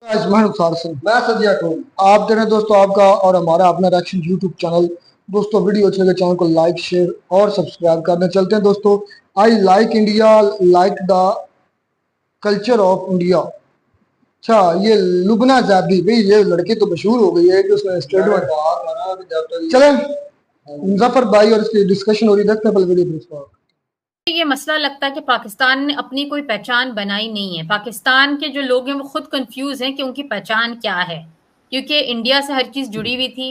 मैं नुकसान सिंह। मैं सदिया टोल। आप देख रहे हैं दोस्तों आपका और हमारा अपना रिएक्शन यूट्यूब चैनल। दोस्तों वीडियो अच्छे लगे चैनल को लाइक शेयर और सब्सक्राइब करने चलते हैं दोस्तों। I like India, like the culture of India. अच्छा, ये लुबना जैदी भाई, ये लड़की तो मशहूर हो गई है कि उसने स्टेटमेंट। चले मुजफ्फर भाई और इसकी डिस्कशन हो रही, देखते हैं पहले वीडियो। ये मसला लगता है कि पाकिस्तान ने अपनी कोई पहचान बनाई नहीं है। पाकिस्तान के जो लोग हैं वो खुद कंफ्यूज हैं कि उनकी पहचान क्या है, क्योंकि इंडिया से हर चीज जुड़ी हुई थी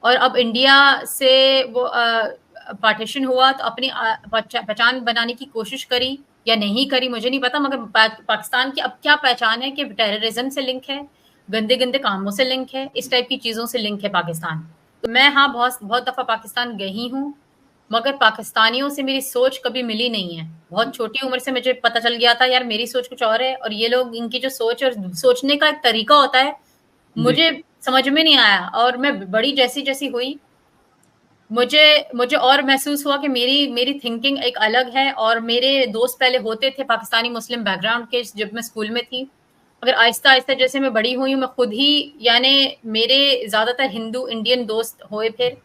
और अब इंडिया से वो पार्टीशन हुआ तो अपनी पहचान बनाने की कोशिश करी या नहीं करी मुझे नहीं पता, मगर पाकिस्तान की अब क्या पहचान है कि टेररिज्म से लिंक है, गंदे गंदे कामों से लिंक है, इस टाइप की चीजों से लिंक है पाकिस्तान। तो मैं हाँ बहुत बहुत दफा पाकिस्तान गई हूँ, मगर पाकिस्तानियों से मेरी सोच कभी मिली नहीं है। बहुत छोटी उम्र से मुझे पता चल गया था यार मेरी सोच कुछ और है और ये लोग, इनकी जो सोच और सोचने का एक तरीका होता है जी। मुझे समझ में नहीं आया। और मैं बड़ी जैसी जैसी हुई मुझे मुझे और महसूस हुआ कि मेरी मेरी थिंकिंग एक अलग है। और मेरे दोस्त पहले होते थे पाकिस्तानी मुस्लिम बैकग्राउंड के जब मैं स्कूल में थी, मगर आहिस्ता आहिस्ता जैसे मैं बड़ी हुई हूँ मैं खुद ही, यानी मेरे ज्यादातर हिंदू इंडियन दोस्त हुए फिर,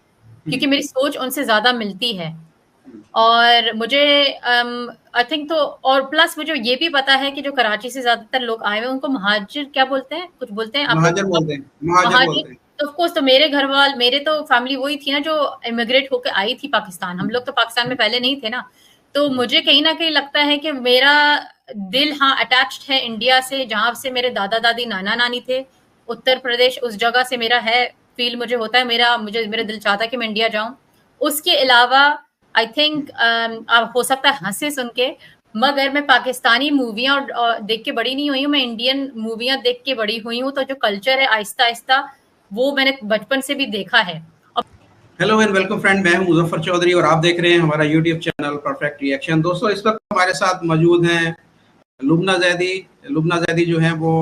क्योंकि मेरी सोच उनसे ज्यादा मिलती है। और मुझे आई थिंक तो, और प्लस मुझे ये भी पता है कि जो कराची से ज्यादातर लोग आए हुए हैं उनको महाजिर क्या बोलते हैं, कुछ बोलते हैं आप लोग। महाजर बोलते हैं, महाजर महाजिर। बोलते हैं। तो ऑफ कोर्स तो मेरे घर वाल, मेरे तो फैमिली वही थी ना जो इमिग्रेट होकर आई थी पाकिस्तान। हम लोग तो पाकिस्तान में पहले नहीं थे ना। तो मुझे कहीं ना कहीं लगता है कि मेरा दिल हाँ अटैच्ड है इंडिया से, जहां से मेरे दादा दादी नाना नानी थे। उत्तर प्रदेश उस जगह से मेरा है फील, मुझे होता है मेरा दिल चाहता है कि मैं इंडिया जाऊं। उसके अलावा आई थिंक अब हो सकता है हंसे सुन के, मगर मैं पाकिस्तानी मूवियां देख के बड़ी नहीं हुई हूँ, मैं इंडियन मूवियां देख के बड़ी हुई हूँ। तो जो कल्चर है आहिस्ता आहिस्ता वो मैंने बचपन से भी देखा है। हेलो एंड वेलकम फ्रेंड, मैं हूं मुजफ्फर चौधरी और आप देख रहे हैं हमारा यूट्यूब चैनल परफेक्ट रिएक्शन। दोस्तों, इस वक्त हमारे साथ मौजूद हैं लुबना जैदी। लुबना जैदी जो है वो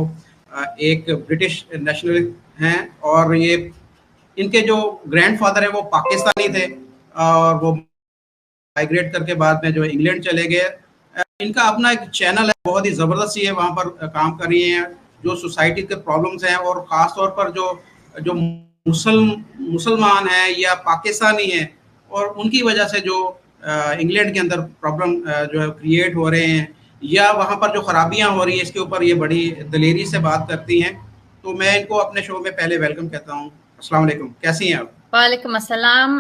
एक ब्रिटिश नेशनल हैं और ये इनके जो ग्रैंडफादर है वो पाकिस्तानी थे और वो माइग्रेट करके बाद में जो इंग्लैंड चले गए। इनका अपना एक चैनल है, बहुत ही ज़बरदस्त ये वहाँ पर काम कर रही हैं जो सोसाइटी के प्रॉब्लम्स हैं, और ख़ास तौर पर जो जो मुसलमान हैं या पाकिस्तानी हैं और उनकी वजह से जो इंग्लैंड के अंदर प्रॉब्लम जो है क्रिएट हो रहे हैं या वहाँ पर जो खराबियाँ हो रही हैं, इसके ऊपर ये बड़ी दलेरी से बात करती हैं। तो मैं इनको अपने शो में पहले वेलकम कहता हूँ। अस्सलाम वालेकुम, कैसी हैं आप? वालेकुम अस्सलाम।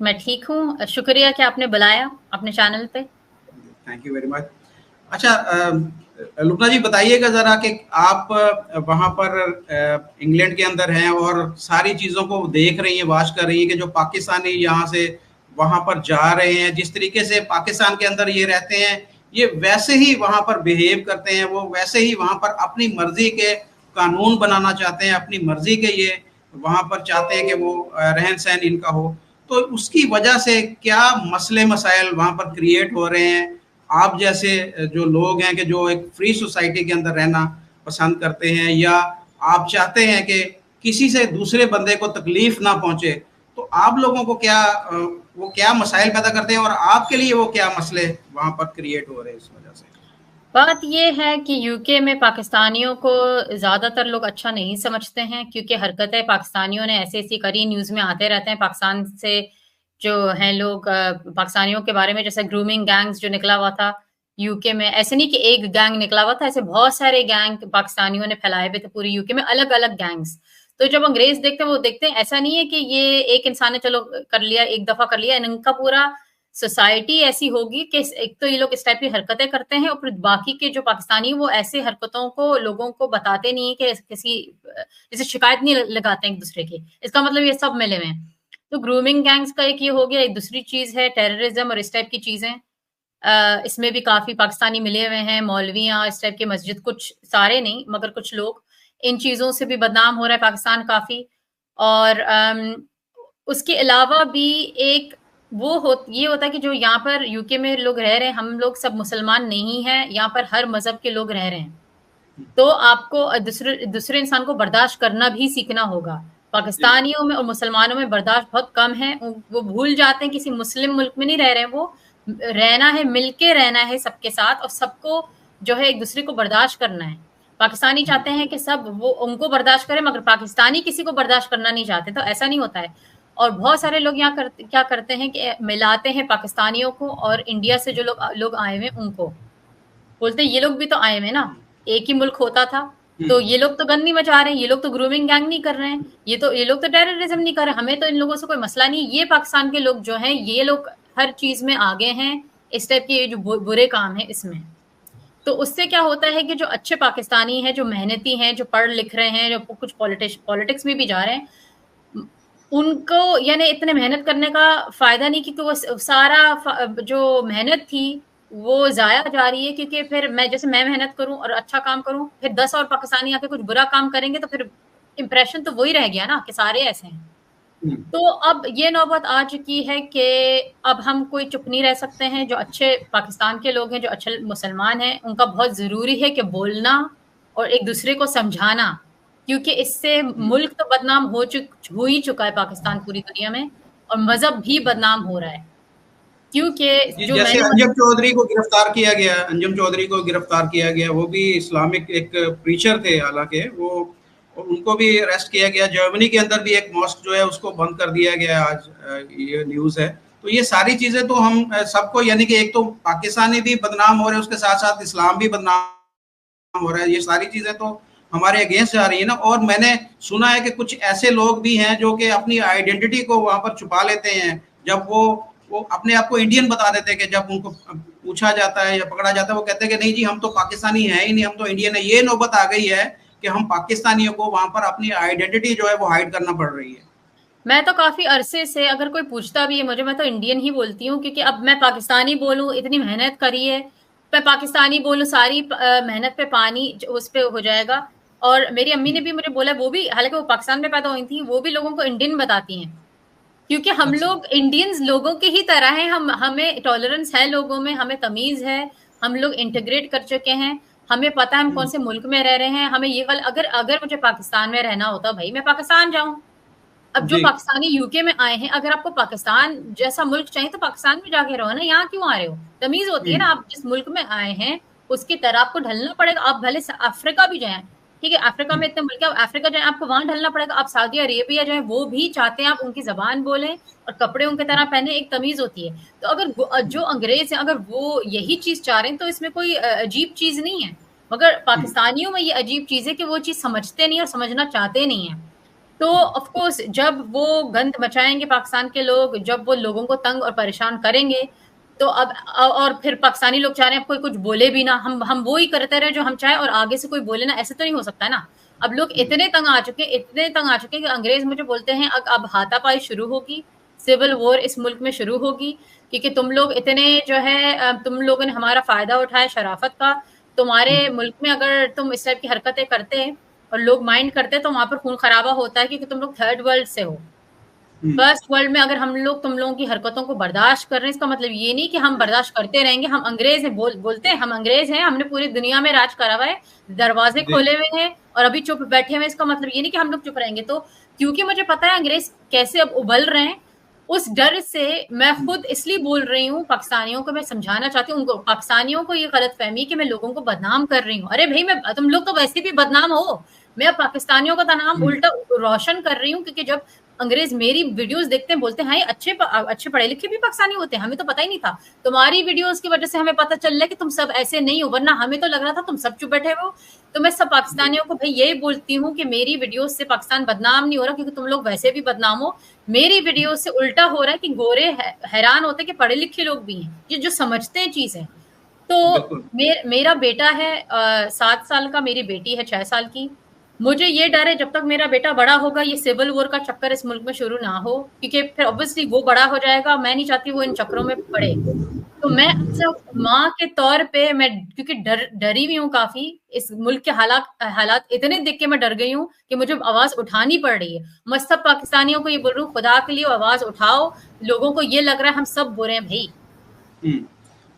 मैं ठीक हूँ, शुक्रिया कि आपने बुलाया अपने चैनल पे। Thank you very much. अच्छा, लुबना जी बताइएगा ज़रा कि आप वहाँ पर इंग्लैंड के अंदर हैं और सारी चीज़ों को देख रही हैं, वाच कर रही हैं कि जो पाकिस्तानी यहाँ से वहाँ पर जा रहे हैं, जिस तरीके से पाकिस्तान के अंदर ये रहते हैं, ये वैसे ही वहाँ पर बिहेव करते हैं, वो वैसे ही वहाँ पर अपनी मर्जी के कानून बनाना चाहते हैं, अपनी मर्जी के ये वहाँ पर चाहते हैं कि वो रहन सहन इनका हो। तो उसकी वजह से क्या मसले मसाइल वहाँ पर क्रिएट हो रहे हैं? आप जैसे जो लोग हैं कि जो एक फ्री सोसाइटी के अंदर रहना पसंद करते हैं, या आप चाहते हैं कि किसी से दूसरे बंदे को तकलीफ ना पहुंचे, तो आप लोगों को क्या वो क्या मसाइल पैदा करते हैं और आपके लिए वो क्या मसले वहां पर क्रिएट हो रहे हैं इस वजह से? बात ये है कि यूके में पाकिस्तानियों को ज्यादातर लोग अच्छा नहीं समझते हैं, क्योंकि हरकतें पाकिस्तानियों ने ऐसी ऐसी करी, न्यूज में आते रहते हैं पाकिस्तान से जो हैं लोग पाकिस्तानियों के बारे में, जैसे ग्रूमिंग गैंग्स जो निकला हुआ था यूके में। ऐसे नहीं कि एक गैंग निकला हुआ था, ऐसे बहुत सारे गैंग पाकिस्तानियों ने फैलाए हुए थे पूरे यूके में, अलग अलग गैंग्स। तो जब अंग्रेज देखते हैं वो देखते हैं ऐसा नहीं है कि ये एक इंसान ने चलो कर लिया, एक दफा कर लिया, इनका पूरा सोसाइटी ऐसी होगी कि एक तो ये लोग इस टाइप की हरकतें करते हैं और फिर बाकी के जो पाकिस्तानी वो ऐसे हरकतों को लोगों को बताते नहीं है कि किसी जैसे शिकायत नहीं लगाते हैं एक दूसरे की, इसका मतलब ये सब मिले हुए हैं। तो ग्रूमिंग गैंग्स का एक ये हो गया। एक दूसरी चीज है टेररिज्म और इस टाइप की चीजें। इसमें भी काफी पाकिस्तानी मिले हुए हैं, मौलवियां इस टाइप के मस्जिद, कुछ सारे नहीं मगर कुछ लोग, इन चीजों से भी बदनाम हो रहा है पाकिस्तान काफी। और उसके अलावा भी एक ये होता है कि जो यहाँ पर यूके में लोग रह रहे हैं, हम लोग सब मुसलमान नहीं हैं, यहाँ पर हर मजहब के लोग रह रहे हैं। तो आपको दूसरे दूसरे इंसान को बर्दाश्त करना भी सीखना होगा। जी। पाकिस्तानियों में और मुसलमानों में बर्दाश्त बहुत कम है। वो भूल जाते हैं किसी मुस्लिम मुल्क में नहीं रह रहे हैं वो, रहना है मिलके रहना है सबके साथ, और सबको जो है एक दूसरे को बर्दाश्त करना है। पाकिस्तानी चाहते हैं कि सब वो उनको बर्दाश्त करें, मगर पाकिस्तानी किसी को बर्दाश्त करना नहीं चाहते, तो ऐसा नहीं होता है। और बहुत सारे लोग यहाँ क्या करते हैं कि मिलाते हैं पाकिस्तानियों को और इंडिया से जो लोग आए हुए उनको, बोलते हैं ये लोग भी तो आए हुए ना, एक ही मुल्क होता था, तो ये लोग तो गन नहीं मचा रहे हैं, ये लोग तो ग्रूमिंग गैंग नहीं कर रहे हैं, ये लोग तो टेररिज्म नहीं कर रहे, हमें तो इन लोगों से कोई मसला नहीं। ये पाकिस्तान के लोग जो हैं, ये लोग हर चीज में आगे हैं, इस टाइप के जो बुरे काम है इसमें। तो उससे क्या होता है कि जो अच्छे पाकिस्तानी हैं, जो मेहनती हैं, जो पढ़ लिख रहे हैं, जो कुछ पॉलिटिक्स में भी जा रहे हैं, उनको यानी इतने मेहनत करने का फायदा नहीं, क्योंकि वो सारा जो मेहनत थी वो जाया जा रही है। क्योंकि फिर मैं मेहनत करूं और अच्छा काम करूं, फिर 10 और पाकिस्तानी आके कुछ बुरा काम करेंगे, तो फिर इंप्रेशन तो वही रह गया ना कि सारे ऐसे हैं। तो अब ये नौबत आ चुकी है कि अब हम कोई चुप नहीं रह सकते हैं। जो अच्छे पाकिस्तान के लोग हैं, जो अच्छे मुसलमान हैं, उनका बहुत ज़रूरी है कि बोलना और एक दूसरे को समझाना, क्योंकि इससे मुल्क तो बदनाम हो ही चुका है पाकिस्तान पूरी दुनिया में, और मजहब भी बदनाम हो रहा है। क्योंकि जो जैसे अंजुम चौधरी को गिरफ्तार किया गया, वो भी इस्लामिक एक प्रीचर थे, हालांकि वो उनको भी अरेस्ट किया गया। जर्मनी के अंदर भी एक मॉस्क जो है उसको बंद कर दिया गया, आज ये न्यूज़ है। तो ये सारी चीजें तो हम सबको, यानी कि एक तो पाकिस्तानी भी बदनाम हो रहे हैं, उसके साथ साथ इस्लाम भी बदनाम हो रहा है। ये सारी चीजें तो हमारे अगेंस्ट जा रही है ना। और मैंने सुना है कि कुछ ऐसे लोग भी हैं जो कि अपनी आइडेंटिटी को वहां पर छुपा लेते हैं। जब वो अपने आप को इंडियन बता देते हैं कि जब उनको पूछा जाता है या पकड़ा जाता है, वो कहते हैं कि नहीं जी, हम तो पाकिस्तानी हैं ही नहीं, हम तो इंडियन है। ये नौबत आ गई है कि हम पाकिस्तानियों को वहां पर अपनी आइडेंटिटी जो है वो हाइड करना पड़ रही है। मैं तो काफी अरसे से, अगर कोई पूछता भी है मुझे, मैं तो इंडियन ही बोलती हूँ, क्योंकि अब मैं पाकिस्तानी बोलूँ, इतनी मेहनत करी है, मैं पाकिस्तानी बोलूँ, सारी मेहनत पे पानी उस पे हो जाएगा। और मेरी अम्मी ने भी मुझे बोला, वो भी हालांकि वो पाकिस्तान में पैदा हुई थी, वो भी लोगों को इंडियन बताती हैं, क्योंकि हम लोग इंडियंस लोगों के ही तरह हैं। हमें टॉलरेंस है लोगों में, हमें तमीज है, हम लोग इंटीग्रेट कर चुके हैं, हमें पता है हम कौन से मुल्क में रह रहे हैं। हमें ये अगर मुझे पाकिस्तान में रहना होता भाई, मैं पाकिस्तान जाऊं। अब जो पाकिस्तानी यूके में आए हैं, अगर आपको पाकिस्तान जैसा मुल्क चाहिए तो पाकिस्तान में जाके रहो ना, यहाँ क्यों आ रहे हो? तमीज होती है ना, आप जिस मुल्क में आए हैं उसकी तरह आपको ढलना पड़ेगा। आप भले अफ्रीका भी जाएं, ठीक है, अफ्रीका में इतने मुल्क है, अफ्रीका जाए आपको वहां ढलना पड़ेगा। आप सऊदी अरेबिया जाए, वो भी चाहते हैं आप उनकी जबान बोलें और कपड़े उनकी तरह पहने, एक तमीज होती है। तो अगर जो अंग्रेज हैं, अगर वो यही चीज चाह रहे हैं, तो इसमें कोई अजीब चीज नहीं है। मगर पाकिस्तानियों में ये अजीब चीज है कि वो चीज समझते नहीं और समझना चाहते नहीं है। तो ऑफ कोर्स जब वो गंद मचाएंगे पाकिस्तान के लोग, जब वो लोगों को तंग और परेशान करेंगे, तो अब और फिर पाकिस्तानी लोग चाह रहे हैं कोई कुछ बोले भी ना, हम वो ही करते रहे जो हम चाहे और आगे से कोई बोले ना, ऐसे तो नहीं हो सकता है ना। अब लोग इतने तंग आ चुके कि अंग्रेज मुझे बोलते हैं अब हाथापाई शुरू होगी, सिविल वॉर इस मुल्क में शुरू होगी, क्योंकि तुम लोग इतने जो है, तुम लोगों ने हमारा फायदा उठाया शराफत का। तुम्हारे मुल्क में अगर तुम इस टाइप की हरकतें करते और लोग माइंड करते तो वहां पर खून खराबा होता है, क्योंकि तुम लोग थर्ड वर्ल्ड से हो। फर्स्ट वर्ल्ड में अगर हम लोग तुम लोगों की हरकतों को बर्दाश्त कर रहे हैं, इसका मतलब ये नहीं कि हम बर्दाश्त करते रहेंगे। हम अंग्रेज हैं, बोलते हैं हम अंग्रेज हैं, हमने पूरी दुनिया में राज करा हुआ है, दरवाजे खोले हुए हैं और अभी चुप बैठे हुए। इसका मतलब ये नहीं कि हम लोग चुप रहेंगे। तो क्योंकि मुझे पता है अंग्रेज कैसे अब उबल रहे हैं, उस डर से मैं खुद इसलिए बोल रही हूँ। पाकिस्तानियों को मैं समझाना चाहती हूँ, उनको, पाकिस्तानियों को ये गलत फहमी कि मैं लोगों को बदनाम कर रही हूँ। अरे भाई, तुम लोग तो वैसे भी बदनाम हो, मैं पाकिस्तानियों का नाम उल्टा रोशन कर रही हूँ। क्योंकि जब अंग्रेज मेरी वीडियोस देखते हैं, बोलते हैं अच्छे पढ़े लिखे भी पाकिस्तानी होते हैं, हमें तो पता ही नहीं था। तुम्हारी वीडियोस की वजह से हमें पता चल रहा है कि तुम सब ऐसे नहीं हो, वरना हमें तो लग रहा था तुम सब चुप बैठे हो। तो मैं सब पाकिस्तानियों को भाई यही बोलती हूँ कि मेरी वीडियोस से पाकिस्तान बदनाम नहीं हो रहा, क्योंकि तुम लोग वैसे भी बदनाम हो। मेरी वीडियो से उल्टा हो रहा है कि गोरे हैरान होते कि पढ़े लिखे लोग भी हैं जो समझते हैं चीजें। तो मेरा बेटा है 7 साल का, मेरी बेटी है 6 साल की। मुझे ये डर है जब तक मेरा बेटा बड़ा होगा, ये सिविल वॉर का चक्कर इस मुल्क में शुरू ना हो, क्योंकि फिर ऑब्वियसली वो बड़ा हो जाएगा, मैं नहीं चाहती वो इन चक्करों में पड़े। तो मैं माँ के तौर पे मैं, क्योंकि डरी हुई हूँ काफी, इस मुल्क के हालात इतने देख के मैं डर गई हूँ कि मुझे आवाज उठानी पड़ रही है। मैं सब पाकिस्तानियों को ये बोल रही हूँ, खुदा के लिए आवाज उठाओ। लोगों को ये लग रहा है हम सब बुरे हैं भाई।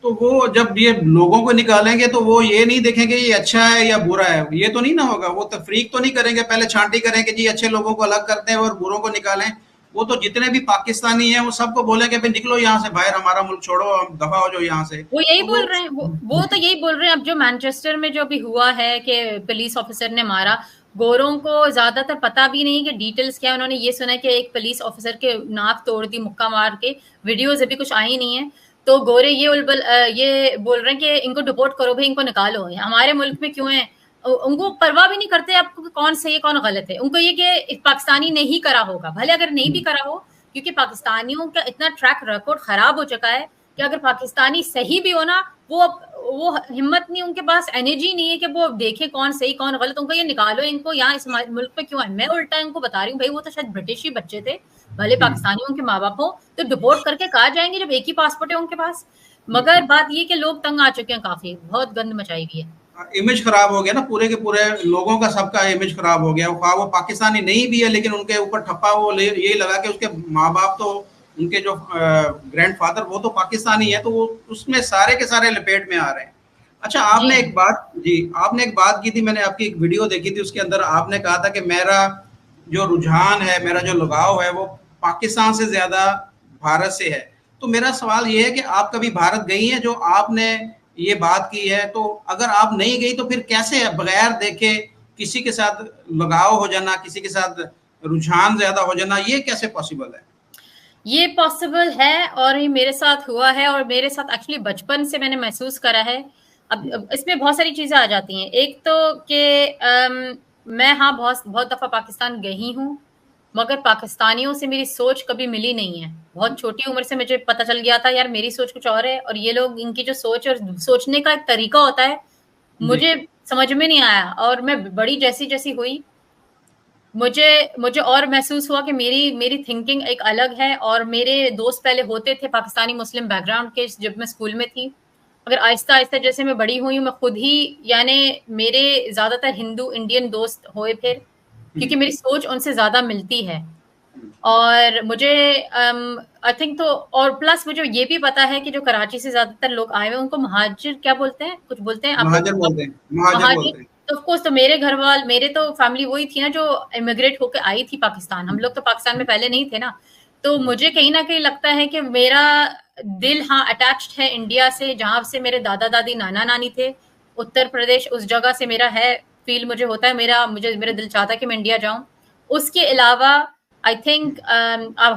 तो वो जब ये लोगों को निकालेंगे तो वो ये नहीं देखेंगे ये अच्छा है या बुरा है, ये तो नहीं ना होगा। वो तफरीक तो नहीं करेंगे, पहले छांटी करेंगे जी अच्छे लोगों को अलग करते हैं और बुरों को निकालें। वो तो जितने भी पाकिस्तानी हैं वो सबको बोले कि भाई निकलो यहाँ से बाहर, हमारा मुल्क छोड़ो, हम दफा हो जाओ यहाँ से। वो यही तो बोल रहे हैं, वो तो यही बोल रहे हैं। अब जो मैनचेस्टर में जो अभी हुआ है कि पुलिस ऑफिसर ने मारा, गोरों को ज्यादातर पता भी नहीं कि डिटेल्स क्या है। उन्होंने ये सुना कि एक पुलिस ऑफिसर के नाक तोड़ दी मुक्का मार के, वीडियोज अभी कुछ आई नहीं है। तो गोरे ये बोल रहे हैं कि इनको डिपोर्ट करो भाई, इनको निकालो, हमारे मुल्क में क्यों है। उनको परवाह भी नहीं करते आपको कौन सही है कौन गलत है। उनको ये कि पाकिस्तानी ने ही करा होगा, भले अगर नहीं भी करा हो, क्योंकि पाकिस्तानियों का इतना ट्रैक रिकॉर्ड खराब हो चुका है कि अगर पाकिस्तानी सही भी हो ना, वो हिम्मत नहीं, उनके पास एनर्जी नहीं है कि वो देखे कौन सही कौन गलत। उनको ये निकालो, इनको यहाँ इस मुल्क में क्यों है। मैं उल्टा इनको बता रही हूँ भाई, वो तो शायद ब्रिटिश ही बच्चे थे, भले पाकिस्तानियों के माँ बाप हो, तो डिपोर्ट करके कहा जाएंगे जब एक ही पासपोर्ट है उनके पास। मगर बात ये कि लोग तंग आ चुके हैं, काफी बहुत गंद मचाई हुई है। इमेज खराब हो गया ना, पूरे के पूरे लोगों का, सबका इमेज खराब हो गया। वो पाकिस्तानी नहीं भी है लेकिन उनके ऊपर ठप्पा वो यही लगा कि उसके माँ बाप तो, उनके जो ग्रैंडफादर वो तो पाकिस्तानी है, तो वो उसमें सारे के सारे लपेट में आ रहे हैं। अच्छा, आपने एक बात आपने एक बात की थी, मैंने आपकी एक वीडियो देखी थी, उसके अंदर आपने कहा था कि मेरा जो रुझान है, मेरा जो लगाव है वो पाकिस्तान से ज्यादा भारत से है। तो मेरा सवाल ये है कि आप कभी भारत गई हैं जो आपने ये बात की है? तो अगर आप नहीं गई तो फिर कैसे है बगैर देखे किसी के साथ लगाव हो जाना, किसी के साथ रुझान ज्यादा हो जाना, ये कैसे पॉसिबल है? ये पॉसिबल है और ये मेरे साथ हुआ है, और मेरे साथ एक्चुअली बचपन से मैंने महसूस करा है। अब इसमें बहुत सारी चीजें आ जाती हैं। एक तो कि मैं हाँ बहुत दफा पाकिस्तान गई हूँ, मगर पाकिस्तानियों से मेरी सोच कभी मिली नहीं है। बहुत छोटी उम्र से मुझे पता चल गया था यार मेरी सोच कुछ और है, और ये लोग, इनकी जो सोच और सोचने का एक तरीका होता है, मुझे समझ में नहीं आया। और मैं बड़ी जैसी जैसी हुई, मुझे और महसूस हुआ कि मेरी थिंकिंग एक अलग है। और मेरे दोस्त पहले होते थे पाकिस्तानी मुस्लिम बैकग्राउंड के जब मैं स्कूल में थी, मगर आहिस्ता आहिस्ता जैसे मैं बड़ी हुई, मैं खुद ही, यानी मेरे ज्यादातर हिंदू इंडियन दोस्त हुए फिर, क्योंकि मेरी सोच उनसे ज्यादा मिलती है। और मुझे आई थिंक तो, और प्लस मुझे ये भी पता है कि जो कराची से ज्यादातर लोग आए हुए उनको महाजिर क्या बोलते हैं, कुछ बोलते हैं आप लोग? महाजर बोलते हैं, महाजर बोलते महाजिर। हैं। तो ऑफ कोर्स, तो मेरे घर वाले, मेरे तो फैमिली वही थी ना जो इमिग्रेट होकर आई थी पाकिस्तान। हम लोग तो पाकिस्तान में पहले नहीं थे ना। तो मुझे कहीं ना कहीं लगता है कि मेरा दिल हाँ अटैच्ड है इंडिया से, जहां से मेरे दादा दादी नाना नानी थे। उत्तर प्रदेश उस जगह से मेरा है फील, मुझे होता है, मेरा दिल चाहता है कि मैं इंडिया जाऊं। उसके अलावा आई थिंक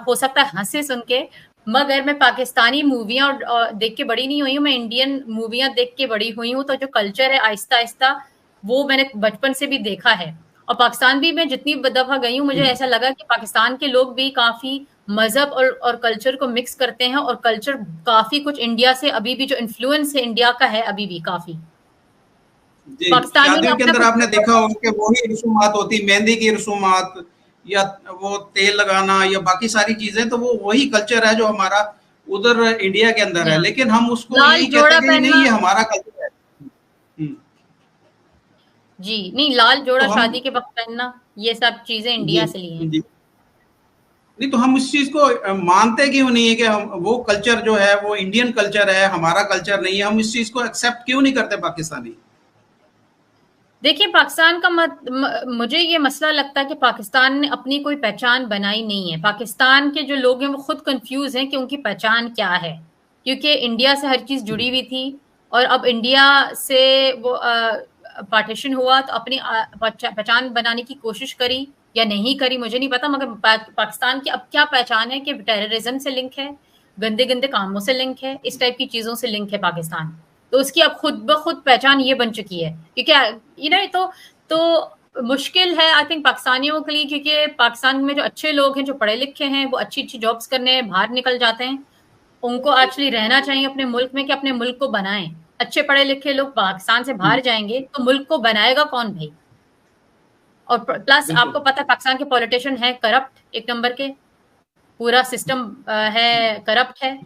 हो सकता है हंसे सुन के, मगर मैं पाकिस्तानी मूवियां देख के बड़ी नहीं हुई हूँ, मैं इंडियन मूवियां देख के बड़ी हुई हूँ। तो जो कल्चर है आहिस्ता आहिस्ता वो मैंने बचपन से भी देखा है। और पाकिस्तान भी मैं जितनी दफा गई हूँ, मुझे ऐसा लगा कि पाकिस्तान के लोग भी काफी मजहब और कल्चर को मिक्स करते हैं, और कल्चर काफी कुछ इंडिया से अभी भी जो इन्फ्लुएंस है इंडिया का है अभी भी काफी। जी, पाकिस्तानियों ने शादियों के अपना अंदर आपने कुछ, देखा होगा कि वही रसूमात होती, मेहंदी की रसूमात या वो तेल लगाना या बाकी सारी चीजें, तो वो वही कल्चर है जो हमारा उधर इंडिया के अंदर है, लेकिन हम उसको लाल यही कहते जोड़ा हैं कि पहनना। नहीं ये हमारा कल्चर है। जी नहीं, लाल जोड़ा तो हम शादी के वक्त पहनना, ये सब चीजें जी इंडिया से ली हैं। जी, नहीं तो हम इस चीज को मानते क्यों नहीं है कि हम वो कल्चर जो है वो इंडियन कल्चर है, हमारा कल्चर नहीं है? हम इस चीज को एक्सेप्ट क्यों नहीं करते पाकिस्तानी? देखिए, पाकिस्तान का मुझे ये मसला लगता है कि पाकिस्तान ने अपनी कोई पहचान बनाई नहीं है। पाकिस्तान के जो लोग हैं वो खुद कंफ्यूज हैं कि उनकी पहचान क्या है, क्योंकि इंडिया से हर चीज जुड़ी हुई थी। और अब इंडिया से वो पार्टीशन हुआ, तो अपनी पहचान बनाने की कोशिश करी या नहीं करी मुझे नहीं पता, मगर पाकिस्तान की अब क्या पहचान है कि टेररिज्म से लिंक है, गंदे गंदे कामों से लिंक है, इस टाइप की चीजों से लिंक है पाकिस्तान। तो उसकी अब खुद ब खुद पहचान ये बन चुकी है, क्योंकि तो मुश्किल है आई थिंक पाकिस्तानियों के लिए, क्योंकि पाकिस्तान में जो अच्छे लोग हैं, जो पढ़े लिखे हैं, वो अच्छी अच्छी जॉब्स करने बाहर निकल जाते हैं। उनको एक्चुअली रहना चाहिए अपने मुल्क में कि अपने मुल्क को बनाएं। अच्छे पढ़े लिखे लोग पाकिस्तान से बाहर जाएंगे तो मुल्क को बनाएगा कौन भाई? और प्लस बिल्कुल। आपको पता है पाकिस्तान के पॉलिटिशियन है करप्ट एक नंबर के, पूरा सिस्टम है करप्ट है।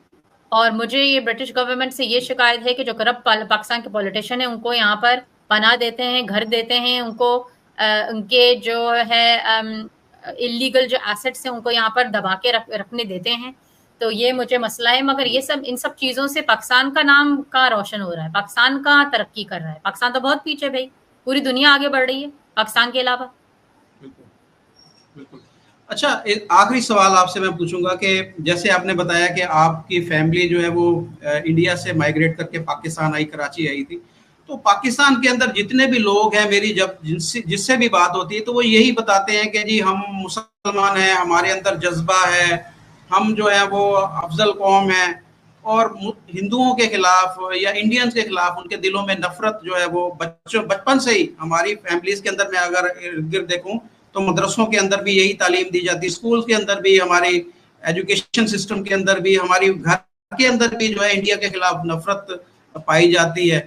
और मुझे ये ब्रिटिश गवर्नमेंट से ये शिकायत है कि जो करप्ट पाकिस्तान के पॉलिटिशियन है उनको यहाँ पर पनाह देते हैं, घर देते हैं उनको, उनके जो है इलीगल जो एसेट्स हैं उनको यहाँ पर दबा के रखने देते हैं। तो ये मुझे मसला है। मगर ये सब, इन सब चीजों से पाकिस्तान का नाम कहाँ रोशन हो रहा है, पाकिस्तान कहाँ तरक्की कर रहा है? पाकिस्तान तो बहुत पीछे भाई, पूरी दुनिया आगे बढ़ रही है पाकिस्तान के अलावा। बिल्कुल बिल्कुल। अच्छा, एक आखिरी सवाल आपसे मैं पूछूंगा कि जैसे आपने बताया कि आपकी फैमिली जो है वो इंडिया से माइग्रेट करके पाकिस्तान आई, कराची आई थी, तो पाकिस्तान के अंदर जितने भी लोग हैं, मेरी जब जिनसे जिससे भी बात होती है तो वो यही बताते हैं कि जी हम मुसलमान हैं, हमारे अंदर जज्बा है, हम जो है वो अफजल कौम है, और हिंदुओं के खिलाफ या इंडियंस के खिलाफ उनके दिलों में नफरत जो है वो बचपन से ही हमारी फैमिलीज के अंदर मैं अगर इर्द गिर्द देखूं तो मदरसों के अंदर भी यही तालीम दी जाती है, स्कूल के अंदर भी, हमारी एजुकेशन सिस्टम के अंदर भी, हमारी घर के अंदर भी जो है इंडिया के खिलाफ नफरत पाई जाती है।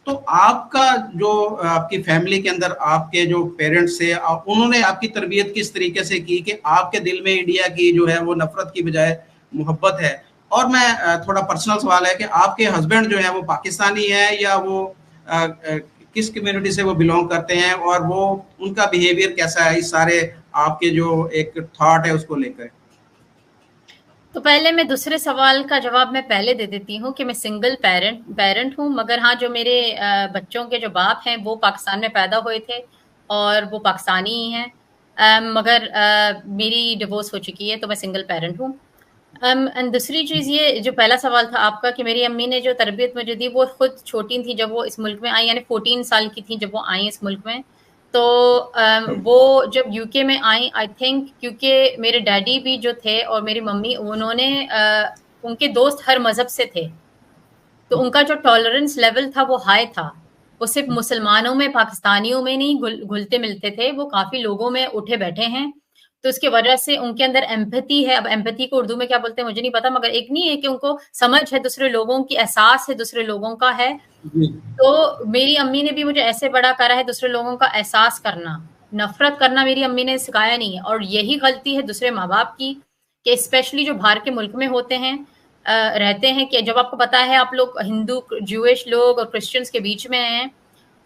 तो आपका जो आपकी फैमिली के अंदर आपके जो पेरेंट्स थे, उन्होंने आपकी तरबियत किस तरीके से की कि आपके दिल में इंडिया की जो है वो नफरत की बजाय मोहब्बत है? और मैं थोड़ा पर्सनल सवाल है कि आपके हस्बैंड जो है वो पाकिस्तानी है या वो किस कम्युनिटी से वो बिलोंग करते हैं, और वो उनका बिहेवियर कैसा है इस सारे आपके जो एक थॉट है उसको लेकर? तो पहले मैं दूसरे सवाल का जवाब मैं पहले दे देती हूँ कि मैं सिंगल पेरेंट हूँ, मगर हाँ, जो मेरे बच्चों के जो बाप हैं वो पाकिस्तान में पैदा हुए थे और वो पाकिस्तानी ही हैं। मगर मेरी डिवोर्स हो चुकी है, तो मैं सिंगल पेरेंट हूँ। एंड दूसरी चीज़, ये जो पहला सवाल था आपका कि मेरी अम्मी ने जो तरबियत मुझे दी, वो खुद छोटी थी जब वो इस मुल्क में आई, यानी 14 साल की थी जब वो आई इस मुल्क में। तो वो जब यूके में आई, आई थिंक क्योंकि मेरे डैडी भी जो थे और मेरी मम्मी, उन्होंने उनके दोस्त हर मज़हब से थे, तो उनका जो टॉलरेंस लेवल था वो हाई था। वो सिर्फ मुसलमानों में, पाकिस्तानियों में नहीं घुलते मिलते थे, वो काफ़ी लोगों में उठे बैठे हैं। तो उसकी वजह से उनके अंदर एम्पैथी है। अब एम्पैथी को उर्दू में क्या बोलते हैं मुझे नहीं पता, मगर एक नहीं है कि उनको समझ है दूसरे लोगों की, एहसास है दूसरे लोगों का है। तो मेरी अम्मी ने भी मुझे ऐसे बड़ा करा है, दूसरे लोगों का एहसास करना, नफरत करना मेरी अम्मी ने सिखाया नहीं है। और यही गलती है दूसरे माँ बाप की, कि स्पेशली जो बाहर के मुल्क में होते हैं, रहते हैं, कि जब आपको पता है आप लोग हिंदू, ज्यूइश लोग और क्रिश्चियंस के बीच में हैं,